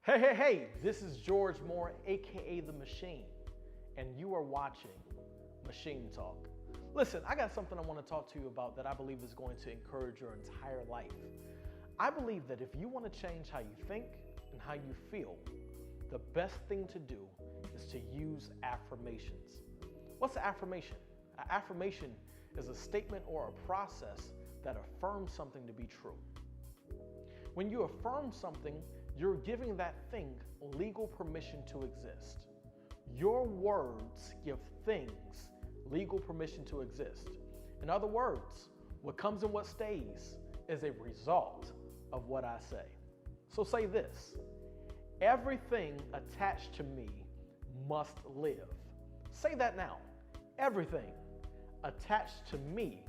Hey, this is George Moore, aka The Machine, and you are watching Machine Talk. Listen, I got something I want to talk to you about that I believe is going to encourage your entire life. I believe that if you want to change how you think and how you feel, the best thing to do is to use affirmations. What's an affirmation? An affirmation is a statement or a process that affirms something to be true. When you affirm something, you're giving that thing legal permission to exist. Your words give things legal permission to exist. In other words, what comes and what stays is a result of what I say. So say this: everything attached to me must live. Say that now. Everything attached to me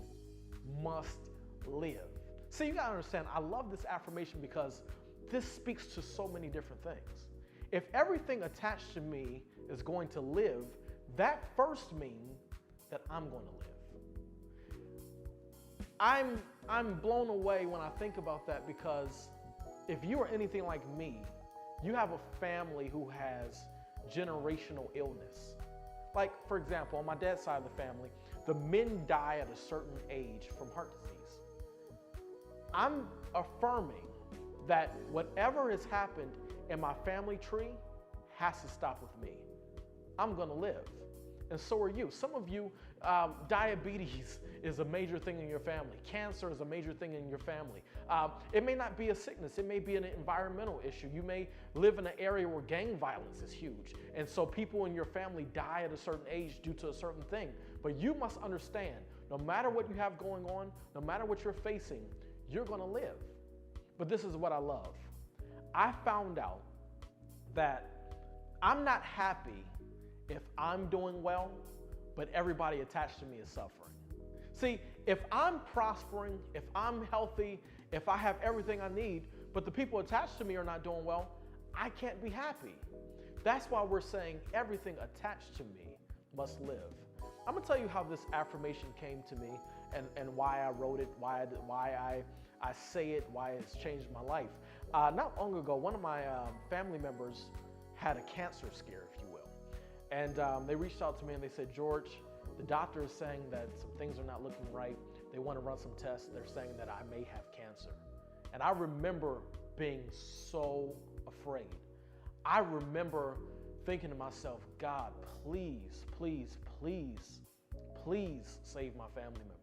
must live. See, you gotta understand, I love this affirmation because this speaks to so many different things. If everything attached to me is going to live, that first means that I'm going to live. I'm blown away when I think about that, because if you are anything like me, you have a family who has generational illness. Like, for example, on my dad's side of the family, the men die at a certain age from heart disease. I'm affirming that whatever has happened in my family tree has to stop with me. I'm gonna live, and so are you. Some of you, diabetes is a major thing in your family. Cancer is a major thing in your family. It may not be a sickness, it may be an environmental issue. You may live in an area where gang violence is huge, and so people in your family die at a certain age due to a certain thing. But you must understand, no matter what you have going on, no matter what you're facing, you're gonna live. But this is what I love. I found out that I'm not happy if I'm doing well, but everybody attached to me is suffering. See, if I'm prospering, if I'm healthy, if I have everything I need, but the people attached to me are not doing well, I can't be happy. That's why we're saying everything attached to me must live. I'm gonna tell you how this affirmation came to me and why I wrote it, why I say it, why it's changed my life. Not long ago, one of my family members had a cancer scare, if you will. And they reached out to me and they said, George, the doctor is saying that some things are not looking right. They want to run some tests. They're saying that I may have cancer. And I remember being so afraid. I remember thinking to myself, God, please, please, please, please save my family member.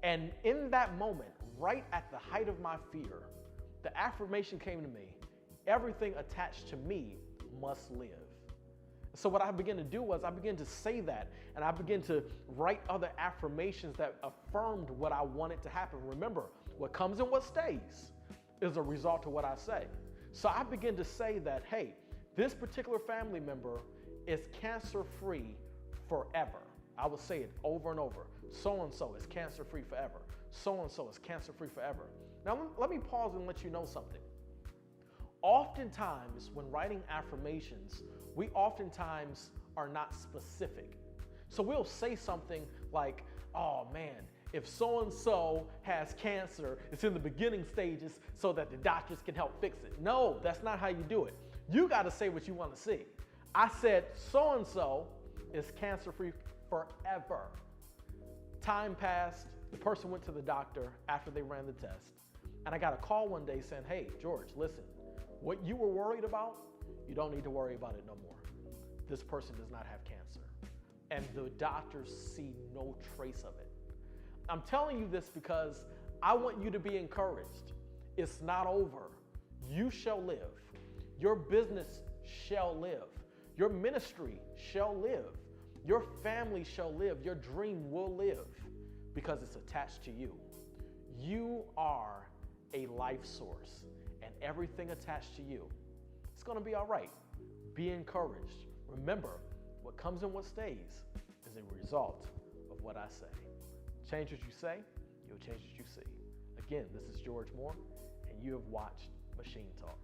And in that moment, right at the height of my fear, the affirmation came to me: everything attached to me must live. So what I began to do was I began to say that, and I began to write other affirmations that affirmed what I wanted to happen. Remember, what comes and what stays is a result of what I say. So I began to say that, hey, this particular family member is cancer-free forever. I would say it over and over. So-and-so is cancer-free forever. So-and-so is cancer-free forever. Now, let me pause and let you know something. Oftentimes, when writing affirmations, we oftentimes are not specific. So we'll say something like, oh man, if so-and-so has cancer, it's in the beginning stages so that the doctors can help fix it. No, that's not how you do it. You gotta say what you wanna see. I said so-and-so is cancer-free forever. Time passed, the person went to the doctor after they ran the test, and I got a call one day saying, hey, George, listen, what you were worried about, you don't need to worry about it no more. This person does not have cancer. And the doctors see no trace of it. I'm telling you this because I want you to be encouraged. It's not over. You shall live. Your business shall live. Your ministry shall live. Your family shall live. Your dream will live because it's attached to you. You are a life source, and everything attached to you, it's gonna be all right. Be encouraged. Remember, what comes and what stays is a result of what I say. Change what you say, you'll change what you see. Again, this is George Moore, and you have watched Machine Talk.